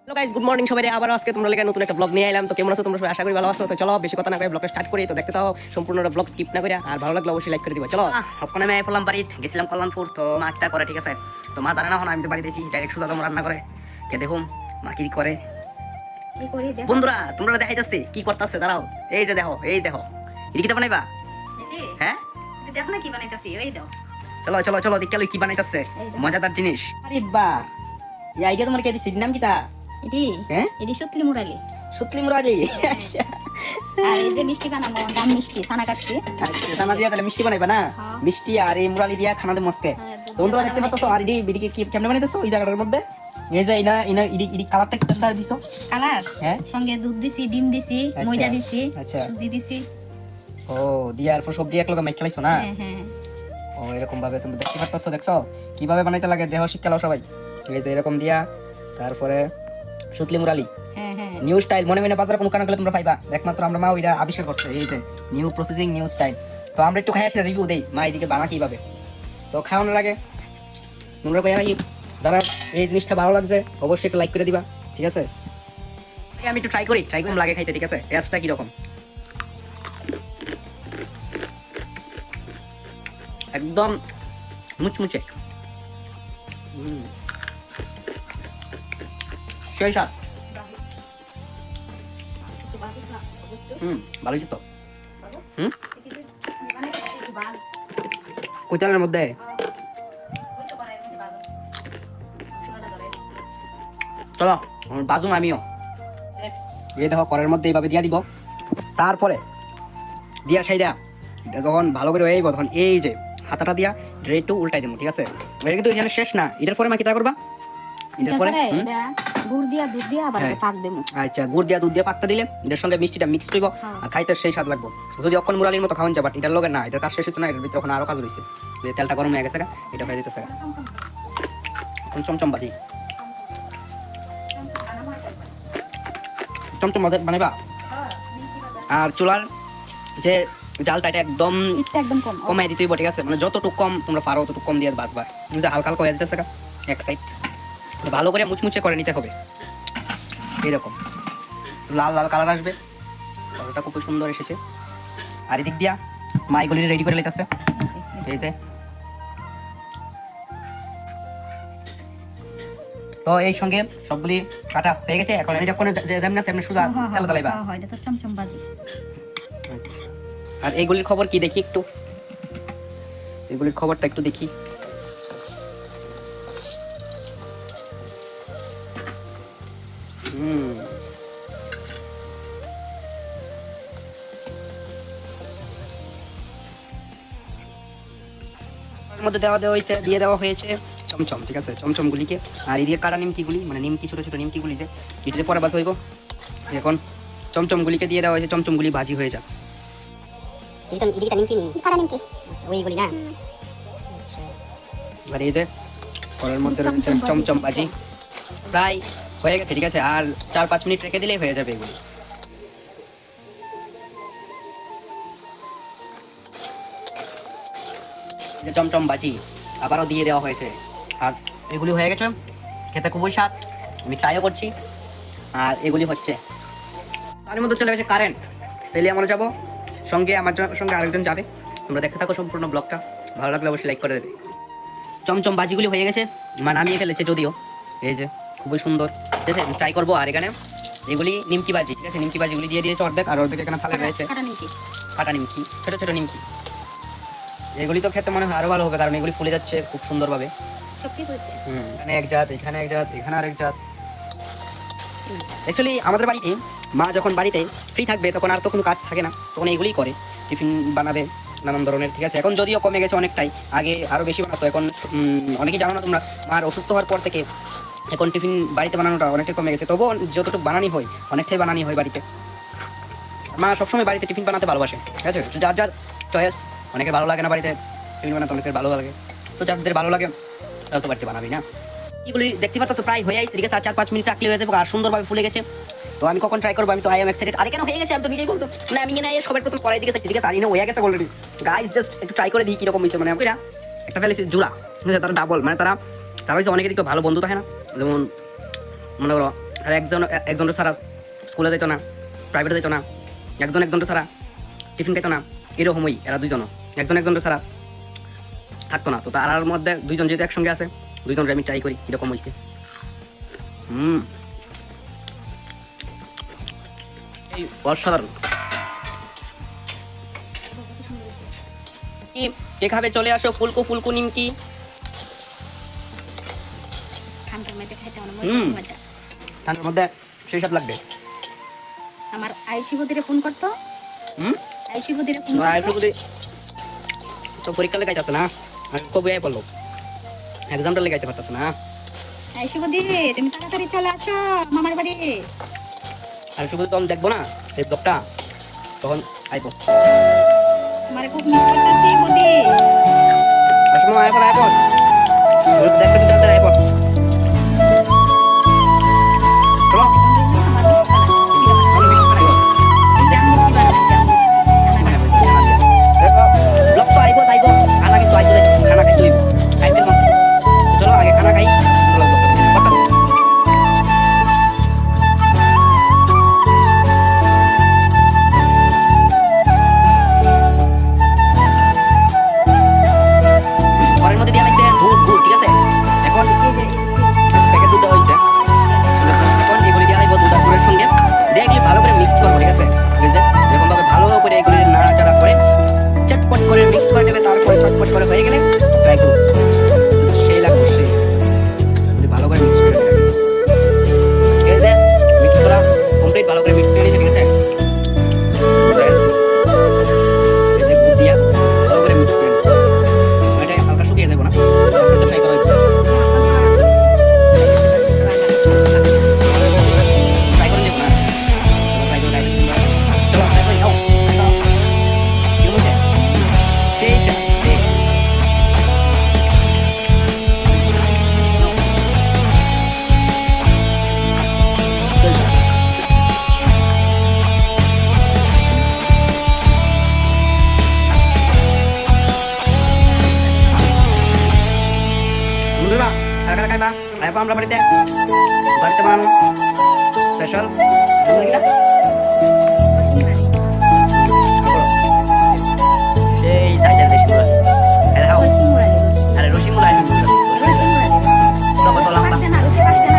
Hello guys, good morning সবাই। আবার আজকে তোমরা লেগে নতুন একটা ব্লগ নিয়ে এলাম। তো কেমন আছো তোমরা? সবাই আশা করি ভালো আছো। তো চলো বেশি কথা না কয়ে ব্লগটা স্টার্ট করি। তো দেখতে থাকো সম্পূর্ণ ব্লগ স্কিপ না করে, আর ভালো লাগলে অবশ্যই লাইক করে দিবা। চলো। ওখানে আমি পড়লাম বাড়িতে গেছিলাম কল্যাণপুর। তো মা একটা করে, ঠিক আছে। তো মা জানে না, আমি তো বাড়িতে এসি ডাইরেক্ট সুদা তোমরা রান্না করে কে দেখুন মা কি করে। বন্ধুরা তোমরা দেখাইতেছি কি করতেছে, দাঁড়াও। এই যে দেখো, এই দেখো, এটা কি বানাইবা? হ্যাঁ দেখো না কি বানাইতাছি, ওই দাও। চলো চলো চলো, দেখে কি বানাইতেছে মজাদার জিনিস। আরে বাহ, এই আইডিয়া তোমার কে দিছে? নাম কি তা? এটি হ্যাঁ, এটি সত্যি মুরালি। সুতলি মুরালি। আচ্ছা, আর এই যে মিষ্টি বানাবো, দাম মিষ্টি ছানা কাটছি। ছানা দিয়া তাহলে মিষ্টি বানাইবা না? হ্যাঁ। মিষ্টি আর এই মুরালি দিয়া খানা দে মস্কে। তো বন্ধুরা দেখতে পাচ্ছো আর বিডিকে কি কেমনে বানাইতেছো এই জায়গাটার মধ্যে। এই যে ইনা ইনা ইডি কালারটা কেমন দিছো? কালার হ্যাঁ, সঙ্গে দুধ দিছি, ডিম দিছি, আচ্ছা, ময়দা দিছি, আচ্ছা। সুজি দিছি। ও দিয়া আর সবজি এক লগে মাইক খেলাইছো না? হ্যাঁ হ্যাঁ। ও এরকম ভাবে তুমি দেখতে পাচ্ছো, দেখছো কিভাবে বানাইতে লাগে? দেহ শিক্ষালো সবাই। এই যে এরকম দিয়া, তারপরে সুতলি মুরালি হ্যাঁ হ্যাঁ। New style. মনে হয় না বাজারে কোনো কারণে গেলে তোমরা পাইবা। একমাত্র আমরা মা ওইটা আবিষ্কার করছে। এই যে নিউ প্রসেসিং, নিউ স্টাইল। তো আমরা একটু খাই আসলে রিভিউ দেই মা এদিকে বানা কিভাবে। তো খাওয়ানোর আগে তোমরা কই আমি যারা এই জিনিসটা ভালো লাগছে অবশ্যই একটু লাইক করে দিবা, ঠিক আছে? আমি একটু ট্রাই করি লাগে খাইতে, ঠিক আছে? টেস্টটা কি রকম? একদম মুচমুচে, সেই স্বাদ। ভালো হয়েছে তো। কোচালের মধ্যে চলো বাজুন আমিও। এই দেখো কড়াইয়ের মধ্যে এইভাবে দিয়া দিব। তারপরে দিয়া সাইডা যখন ভালো করে হয়ে যাবো, তখন এই যে হাতাটা দিয়া একটু উল্টাই দেবো, ঠিক আছে? এটা কিন্তু এখানে শেষ না, এটার পরে মা কিতা করবা? এটার পরে এটা গুড় দিয়া দুধ দিয়া আবার হ্যাঁ। পাক দেবো। আচ্ছা, গুড় দিয়া দুধ দিয়া পাকটা দিলে এটার সঙ্গে মিষ্টিটা মিক্সড হইব, আর খাইতে সেই স্বাদ লাগবে। যদি অক্ষণ মুরালির মতো খাওয়ান যায়, বাট এটার লগে না, এটা কাজ শেষ হচ্ছে না, এটার ভিতরে এখন আরো কাজ রয়েছে। যে তেলটা গরম হয়ে গেছে, এটা হয়ে যেতেছে। এখন চমচম বাজি, চমচম বানাইবা। আর চুলার যে জালটা এটা একদম এটা একদম কম। কমাই দিতেই, ঠিক আছে? মানে যতটুকু কম তোমরা পারো ততটুকু কম দিয়ে বাজবা। যে হালকা হালকা হয়ে যেতেছে এক সাইড, ভালো করে মুচমুচে করে নিতে হবে। এইরকম লাল লাল কালার আসবে, কালারটা খুব সুন্দর এসেছে। আর এদিক দিয়া মা এগুলি রেডি করে লইতেছে। এই যে তো এই সঙ্গে সবগুলি কাটা হয়ে গেছে। এখন এটা কোন যেমন আছে এমনি সুজা তেলে তালাইবা। হ্যাঁ, এটা তো চমচম বাজি। আর এইগুলির খবর কি দেখি একটু, এগুলির খবরটা একটু দেখি। মধ্যে দিয়ে দেওয়া হয়েছে চমচম, ঠিক আছে? চমচমগুলিকে আর এদিকে কাটা নিমকিগুলি, মানে নিমকি ছোট ছোট নিমকিগুলি যে এটাতে পরে বাজ হইব। এখন চমচমগুলিকে দিয়ে দেওয়া হয়েছে, চমচমগুলি ভাজি হয়ে যাক। এবার এই যে কড়াইয়ের মধ্যে রয়েছে চমচম ভাজি, প্রায় হয়ে গেছে, ঠিক আছে? আর 4-5 মিনিট রেখে দিলেই হয়ে যাবে এগুলি। চমচম ভাজি আবারও দিয়ে দেওয়া হয়েছে, আর এগুলি হয়ে গেছে। খেতে খুবই স্বাদ, আমি ট্রাইও করছি। আর এগুলি হচ্ছে তার মধ্যে চলে গেছে কারেন্ট। তাহলে আমরা যাবো সঙ্গে, আমার সঙ্গে আরেকজন যাবে। তোমরা দেখতে থাকো সম্পূর্ণ ব্লগটা, ভালো লাগলে অবশ্যই লাইক করে দেবে। চমচম ভাজিগুলি হয়ে গেছে, মানে নামিয়ে ফেলেছে যদিও। এই যে খুবই সুন্দর, ঠিক আছে? ট্রাই করবো। আর এখানে এগুলি নিমকি ভাজি, ঠিক আছে? নিমকি ভাজিগুলি দিয়ে দিয়েছে অর্ধেক, আর অর্ধেক এখানে থালে রয়েছে কাটা নিমকি, ছোট ছোট নিমকি। এগুলি তো খেতে মনে হয় আরো ভালো হবে, কারণ এগুলি ফুলে যাচ্ছে খুব সুন্দরভাবে। এখানে এক জাত, এখানে এক জাত, এখানে আরেক জাত। অ্যাকচুয়ালি আমাদের বাড়িতে মা যখন বাড়িতে ফ্রি থাকবে তখন আর তো কোনো কাজ থাকে না, তখন এগুলিই করে, টিফিন বানাবে নানান ধরনের, ঠিক আছে? এখন যদিও কমে গেছে অনেকটাই, আগে আরও বেশি বানাতো। এখন অনেকেই জানো না তোমরা, মার অসুস্থ হওয়ার পর থেকে এখন টিফিন বাড়িতে বানানোটা অনেকটাই কমে গেছে। তবুও যতটুকু বানানি হয় অনেকটাই বানানি হয় বাড়িতে। মা সবসময় বাড়িতে টিফিন বানাতে ভালোবাসে, ঠিক আছে? যার যার চয়েস, অনেকের ভালো লাগে না বাড়িতে টিফিন বানাতে, অনেকের ভালো লাগে। তো যাদের ভালো লাগে তারা তো বাড়িতে বানাবি না। এগুলি দেখতে পাচ্ছ প্রায় হয়ে আসছে, ঠিক আছে? আর 4-5 মিনিট রাখলে হয়ে যাবে, আর সুন্দরভাবে ফুলে গেছে। তো আমি কখন ট্রাই করবো? আমি তো আই এম এক্সাইটেড। আর কেন হয়ে গেছে আমি তো নিজেই বলতো, মানে আমি না সবার প্রথম কড়াই দিকে চাইছি, ঠিক আছে? আর হয়ে গেছে অলরেডি। গাইস জাস্ট একটু ট্রাই করে দিই কিরকম হয়েছে। মানে একটা ফেলেছি জোড়া, তারা ডাবল, মানে তারা হচ্ছে অনেকেরই কেউ ভালো বন্ধু থাকে না, যেমন মনে করো আর একজন ছাড়া স্কুলে যেত না, প্রাইভেটে যেত না, একজন ছাড়া টিফিন খাইতো না, এরকমই এরা দুইজনও একজন ছাড়া থাকতো না। তো তার মধ্যে দুইজন যেহেতু একসঙ্গে আছে, দুইজনের আমি ট্রাই করি এরকম হয়েছে। এই অসাধারণ। কে খাবে চলে আসো, ফুলকো নিমকি। ঠান্ডার মধ্যে খাইতে অনেক হুম। মজা। ঠান্ডার মধ্যে সেই স্বাদ লাগবে। আমার আয়ুষী বদিরে ফোন করতো, আয়ুষী বদিরে ফোন করতো। তো পরীক্ষা লেগাইতে না, আমি কবে আয় বললো এক্সামটা লেগাইতে পারতেছে না। আয়ুষী বদি তুমি তাড়াতাড়ি চলে আসো মামার বাড়ি। আর শুধু তখন দেখবো না এই ব্লগটা, তখন আইবো। আমারে খুব মিস করতেছি বদি। আসলে আইপড দেখতে দিতে আইপড চলো আমি মিষ্টি বানাইবো। জাম মিষ্টি বানাবো, জাম মিষ্টি। ব্লগ তো আইবো খানা কিন্তু আইবো, খানা খাইতে হইব খাইতে মন। চলো আগে খানা খাই, ঘরের মধ্যে দিয়ে লাগছে দুধ, ঠিক আছে। এখন প্যাকেট দুধ দেওয়া হয়েছে, এখন এগুলি দিয়ে লাগবো দুধ আর গুড়ের সঙ্গে দিয়ে এগুলি ভালো করে মিক্স করবো, ঠিক আছে। এই যে যেরকম ভাবে ভালো করে এগুলি নাড়াচাড়া করে চটপট করে মিক্স করে নেবে, তারপরে চটপট করে হয়ে গেলে ট্রাই করুন, সেই লাগবে সেই। ভালো করে মিক্স করে নেবে, এই যে মিক্স করা কমপ্লিট, ভালো করে মিক্স করে নিয়েছে, ঠিক আছে। এই যে গুড় দিয়া ভালো করে মিক্স করে নিয়েছে, এটা হালকা শুকিয়ে যাবো না, তারপরে তো ফ্রাই করা হইবে। ট্রাই করে দেখো না, ট্রাই করে চলো ট্রাই করে নাও। কি বলছে সেই সেই বন্ধুরা কারা খাইবা আইবা আমরা বাড়িতে বানানো স্পেশাল সেই চাইজার দেশি মুলা। খাও রসিমুলালি, আরে রসি মুলা আইবি রসিমুলালি। তবে তো লম্বা রসি পাকতে না,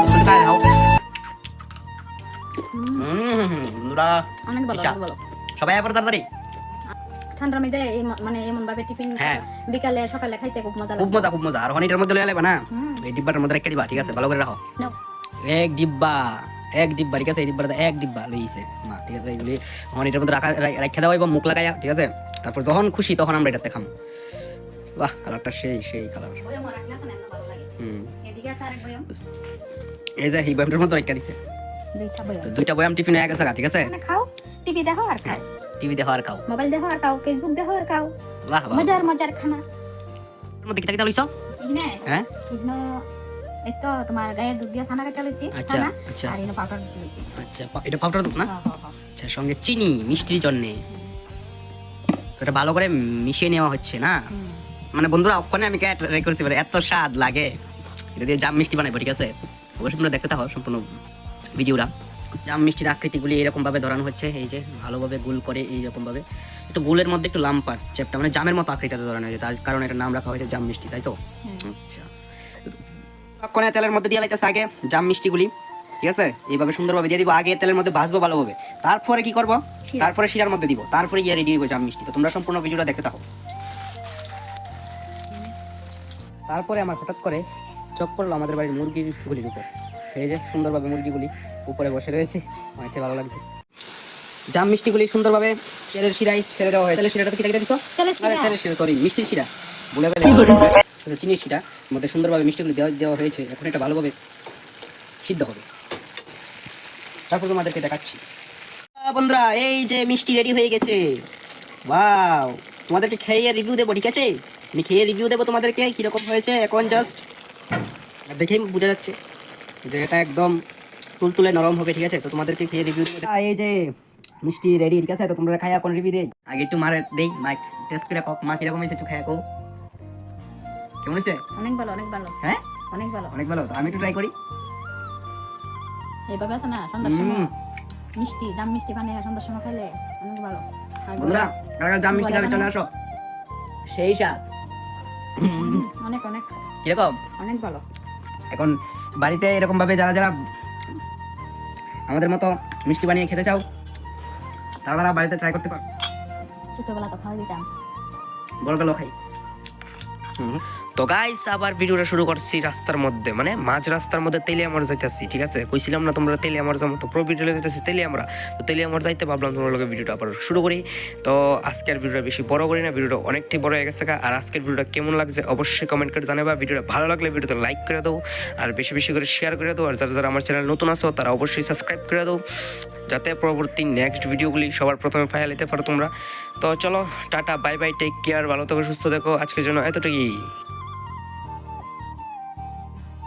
তুমি খাই খাও। বন্ধুরা অনেক ভালো, ইচ্ছা। অনেক ভালো। সবাই আবার তাড়াতাড়ি। ঠান্ডার মধ্যে মানে এমন ভাবে টিফিন হ্যাঁ। বিকালে সকালে খাইতে খুব মজা খুব লাগে। মজা আর হনিটার মধ্যে লয়ে আইবা না, এই ডিব্বাটার মধ্যে রেখে দিবা, ঠিক আছে। ভালো করে রাখো, নাও। এক ডিব্বা ঠিক আছে। এই ডিব্বাটা এক ডিব্বা লইছে মা, ঠিক আছে। এগুলি হনিটার মধ্যে রাখা দেওয়া এবং মুখ লাগাইয়া, ঠিক আছে। তারপর যখন খুশি তখন আমরা এটাতে খাম। বাহ কালারটা সেই কালার। বয়ম রাখলে আছে না, এমন ভালো লাগে। এদিকে আছে আরেক বয়ম, এই যে এই বয়ামটার মধ্যে রেখে দিছে, দুইটা বয়ম। তো দুইটা বয়াম টিফিন হয়ে গেছে, ঠিক আছে। মানে খাও, টিভি দেখো আর খাও, টিভি দেখো আর খাও, মোবাইল দেখো আর খাও, ফেসবুক দেখো আর খাও। বাহ বাহ। মজার খানা। এর মধ্যে কিটা লইছো? ইনে হ্যাঁ ইনো এতো তোমার গায়ের দুধ দিয়া ছানা কাটা লইছি, আচ্ছা, ছানা আচ্ছা। আর ইনো পাউডার লইছি। আচ্ছা এটা পাউডার দুধ না? হ্যাঁ। আচ্ছা সঙ্গে চিনি মিষ্টির জন্য এটা ভালো করে মিশিয়ে নেওয়া হচ্ছে না। মানে বন্ধুরা ওখানে আমি ট্রাই করতে পারি, এত স্বাদ লাগে। এটা দিয়ে জাম মিষ্টি বানাবো, ঠিক আছে। অবশ্যই তোমরা দেখতে থাকো সম্পূর্ণ ভিডিওটা। জাম মিষ্টির আকৃতিগুলি এরকম ভাবে ধরানো হচ্ছে, এই যে ভালোভাবে গোল করে এইরকম ভাবে, একটু গোলের মধ্যে একটু লাম্পার চ্যাপটা, মানে জামের মতো আকৃতিতে ধরানো হয়েছে, তার কারণে এটার নাম রাখা হয়েছে জাম মিষ্টি, তাই তো। আচ্ছা কোনে তেলের মধ্যে দিয়ে লাইতেছে আগে জাম মিষ্টিগুলি, ঠিক আছে। এইভাবে সুন্দরভাবে দিয়ে দিব, আগে তেলের মধ্যে ভাজবো ভালোভাবে, তারপরে কি করব, তারপরে শিরার মধ্যে দিব, তারপরে গিয়ে রেডি হইব জাম মিষ্টি। তো তোমরা সম্পূর্ণ ভিডিওটা দেখতে থাকো। তারপরে আমার হঠাৎ করে চোখ পড়লো আমাদের বাড়ির মুরগিগুলির উপর, এই যে সুন্দরভাবে মুরগিগুলি উপরে বসে রয়েছে, অনেকটাই ভালো লাগছে। জাম মিষ্টিগুলি সুন্দরভাবে তেলের শিরায় ছেড়ে দেওয়া হয়। তেলের শিরাটা কি দিছো? তেলের শিরা, সরি মিষ্টির শিরা বলে গেলে, চিনির শিরা মধ্যে সুন্দরভাবে মিষ্টিগুলি দেওয়া হয়েছে। এখন এটা ভালোভাবে সিদ্ধ হবে, তারপর তোমাদেরকে দেখাচ্ছি। বন্ধুরা এই যে মিষ্টি রেডি হয়ে গেছে, ওয়াও। তোমাদেরকে খেয়ে রিভিউ দেবো, ঠিক আছে। আমি খেয়ে রিভিউ দেবো তোমাদেরকে কিরকম হয়েছে। এখন জাস্ট দেখেই বোঝা যাচ্ছে যে এটা একদম তুলতুলে নরম হবে, ঠিক আছে। তো তোমাদেরকে খেয়ে রিভিউ দেবো। এই যে মিষ্টি রেডি, ঠিক আছে। তো তোমরা খাইয়া কোন রিভিউ দেই, আগে একটু মারে দেই, মাইক টেস্ট করে মা কিরকম হয়েছে একটু খাইয়া কো, কেমন হয়েছে? অনেক ভালো, অনেক ভালো। হ্যাঁ অনেক ভালো অনেক ভালো, তো আমি একটু ট্রাই করি। এইভাবে আছে না সন্ধ্যার সময় মিষ্টি জাম মিষ্টি বানিয়ে সন্ধ্যার সময় খাইলে অনেক ভালো আর বন্ধুরা কারা জাম মিষ্টি খাবে চলে আসো। সেই স্বাদ। অনেক অনেক কিরকম? অনেক ভালো এখন বাড়িতে এরকম ভাবে যারা যারা আমাদের মতো মিষ্টি বানিয়ে খেতে চাও তারা বাড়িতে ট্রাই করতে পারো। ছোটবেলা তো খাওয়াই দিতাম বড়বেলাও খাই। তো গাইস আবার ভিডিওটা শুরু করছি রাস্তার মধ্যে, মানে মাঝ রাস্তার মধ্যে তেলিয়ামর যাইতেছি, ঠিক আছে? কইছিলাম না তোমরা তেলিয়ামর যাবো, তো প্রো ভিডিও যাইতেছি তেলিয়ামরা, তো তেলিয়ামর যাইতে ভাবলাম তোমার লোকের ভিডিওটা আবার শুরু করি। তো আজকের ভিডিওটা বেশি বড় করি না, ভিডিওটা অনেকটাই বড় হয়ে গেছে। আর আজকের ভিডিওটা কেমন লাগছে অবশ্যই কমেন্ট করে জানাবা। ভিডিওটা ভালো লাগলে ভিডিওতে লাইক করে দাও, আর বেশি বেশি করে শেয়ার করে দাও। আর যারা যারা আমার চ্যানেল নতুন আছো তারা অবশ্যই সাবস্ক্রাইব করে দাও, যাতে পরবর্তী নেক্সট ভিডিওগুলি সবার প্রথমে পাইয়া নিতে পারো তোমরা। তো চলো tata, bye bye, take care, ভালো থেকো, সুস্থ থেকো, আজকের জন্য এতটুকুই।